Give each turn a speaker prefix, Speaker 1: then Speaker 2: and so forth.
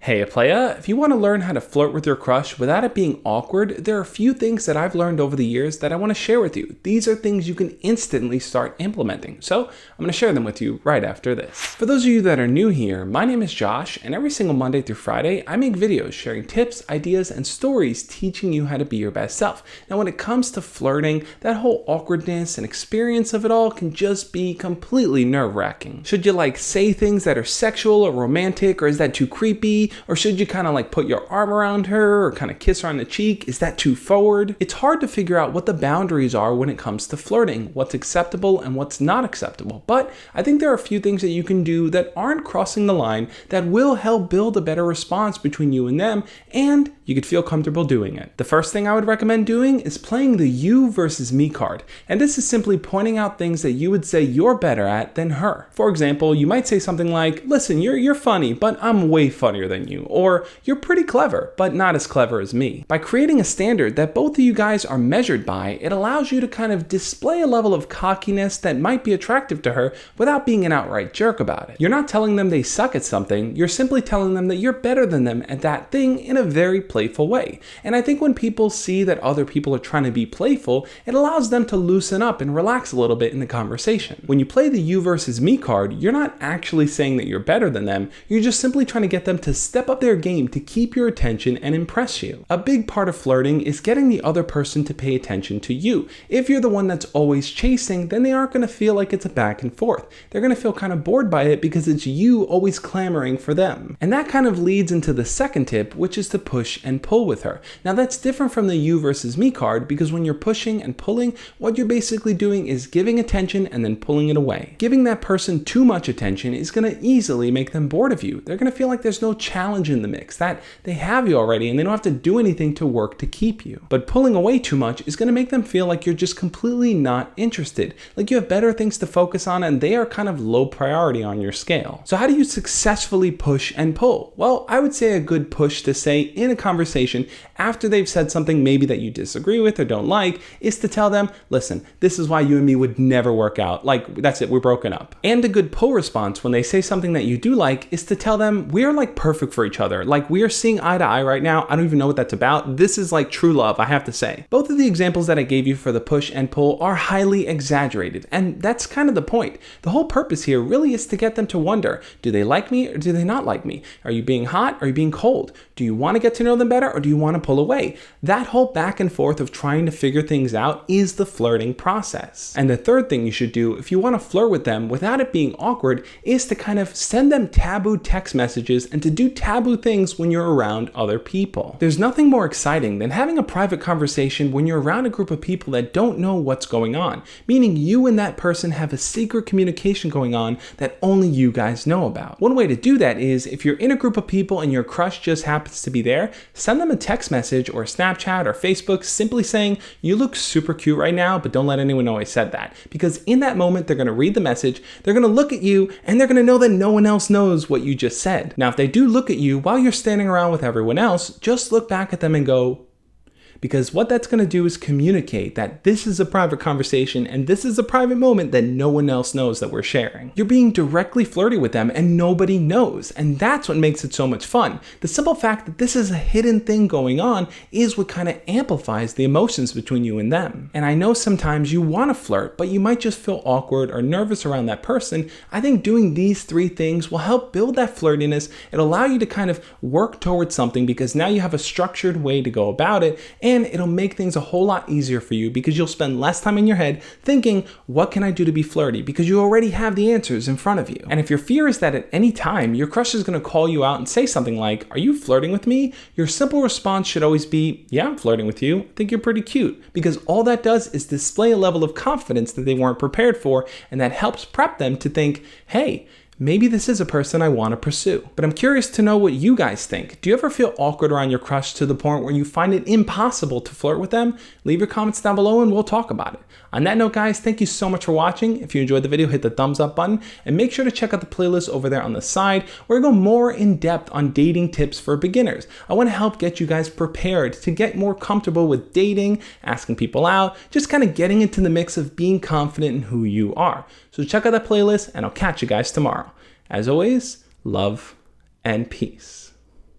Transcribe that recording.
Speaker 1: Hey playa, if you want to learn how to flirt with your crush without it being awkward, there are a few things that I've learned over the years that I want to share with you. These are things you can instantly start implementing, so I'm going to share them with you right after this. For those of you that are new here, my name is Josh, and every single Monday through Friday, I make videos sharing tips, ideas, and stories teaching you how to be your best self. Now when it comes to flirting, that whole awkwardness and experience of it all can just be completely nerve-wracking. Should you say things that are sexual or romantic, or is that too creepy? Or should you kind of put your arm around her or kind of kiss her on the cheek? Is that too forward? It's hard to figure out what the boundaries are when it comes to flirting, what's acceptable and what's not acceptable. But I think there are a few things that you can do that aren't crossing the line that will help build a better response between you and them, and you could feel comfortable doing it. The first thing I would recommend doing is playing the you versus me card. And this is simply pointing out things that you would say you're better at than her. For example, you might say something like, listen, you're funny, but I'm way funnier than you. Or you're pretty clever, but not as clever as me. By creating a standard that both of you guys are measured by, it allows you to kind of display a level of cockiness that might be attractive to her without being an outright jerk about it. You're not telling them they suck at something, you're simply telling them that you're better than them at that thing in a very playful way. And I think when people see that other people are trying to be playful, it allows them to loosen up and relax a little bit in the conversation. When you play the you versus me card, you're not actually saying that you're better than them, you're just simply trying to get them to step up their game to keep your attention and impress you. A big part of flirting is getting the other person to pay attention to you. If you're the one that's always chasing, then they aren't going to feel like it's a back and forth. They're going to feel kind of bored by it because it's you always clamoring for them. And that kind of leads into the second tip, which is to push and pull with her. Now that's different from the you versus me card, because when you're pushing and pulling, what you're basically doing is giving attention and then pulling it away. Giving that person too much attention is going to easily make them bored of you. They're going to feel like there's no challenge in the mix, that they have you already and they don't have to do anything to work to keep you. But pulling away too much is going to make them feel like you're just completely not interested, like you have better things to focus on and they are kind of low priority on your scale. So how do you successfully push and pull? Well, I would say a good push to say in a conversation after they've said something maybe that you disagree with or don't like is to tell them, listen, this is why you and me would never work out. That's it, we're broken up. And a good pull response when they say something that you do like is to tell them we're perfect for each other. We are seeing eye to eye right now. I don't even know what that's about. This is true love, I have to say. Both of the examples that I gave you for the push and pull are highly exaggerated, and that's kind of the point. The whole purpose here really is to get them to wonder, do they like me or do they not like me? Are you being hot or are you being cold? Do you want to get to know them better or do you want to pull away? That whole back and forth of trying to figure things out is the flirting process. And the third thing you should do if you want to flirt with them without it being awkward is to kind of send them taboo text messages and to do taboo things when you're around other people. There's nothing more exciting than having a private conversation when you're around a group of people that don't know what's going on, meaning you and that person have a secret communication going on that only you guys know about. One way to do that is if you're in a group of people and your crush just happens to be there, send them a text message or Snapchat or Facebook simply saying, you look super cute right now, but don't let anyone know I said that. Because in that moment, they're going to read the message, they're going to look at you, and they're going to know that no one else knows what you just said. Now, if they do look at you while you're standing around with everyone else, just look back at them and go, because what that's going to do is communicate that this is a private conversation and this is a private moment that no one else knows that we're sharing. You're being directly flirty with them and nobody knows, and that's what makes it so much fun. The simple fact that this is a hidden thing going on is what kind of amplifies the emotions between you and them. And I know sometimes you want to flirt, but you might just feel awkward or nervous around that person. I think doing these three things will help build that flirtiness. It'll allow you to kind of work towards something because now you have a structured way to go about it, and it'll make things a whole lot easier for you because you'll spend less time in your head thinking, what can I do to be flirty? Because you already have the answers in front of you. And if your fear is that at any time your crush is going to call you out and say something like, are you flirting with me? Your simple response should always be, yeah, I'm flirting with you. I think you're pretty cute. Because all that does is display a level of confidence that they weren't prepared for, and that helps prep them to think, hey, maybe this is a person I want to pursue. But I'm curious to know what you guys think. Do you ever feel awkward around your crush to the point where you find it impossible to flirt with them? Leave your comments down below and we'll talk about it. On that note, guys, thank you so much for watching. If you enjoyed the video, hit the thumbs up button and make sure to check out the playlist over there on the side where I go more in depth on dating tips for beginners. I want to help get you guys prepared to get more comfortable with dating, asking people out, just kind of getting into the mix of being confident in who you are. So check out that playlist and I'll catch you guys tomorrow. As always, love and peace.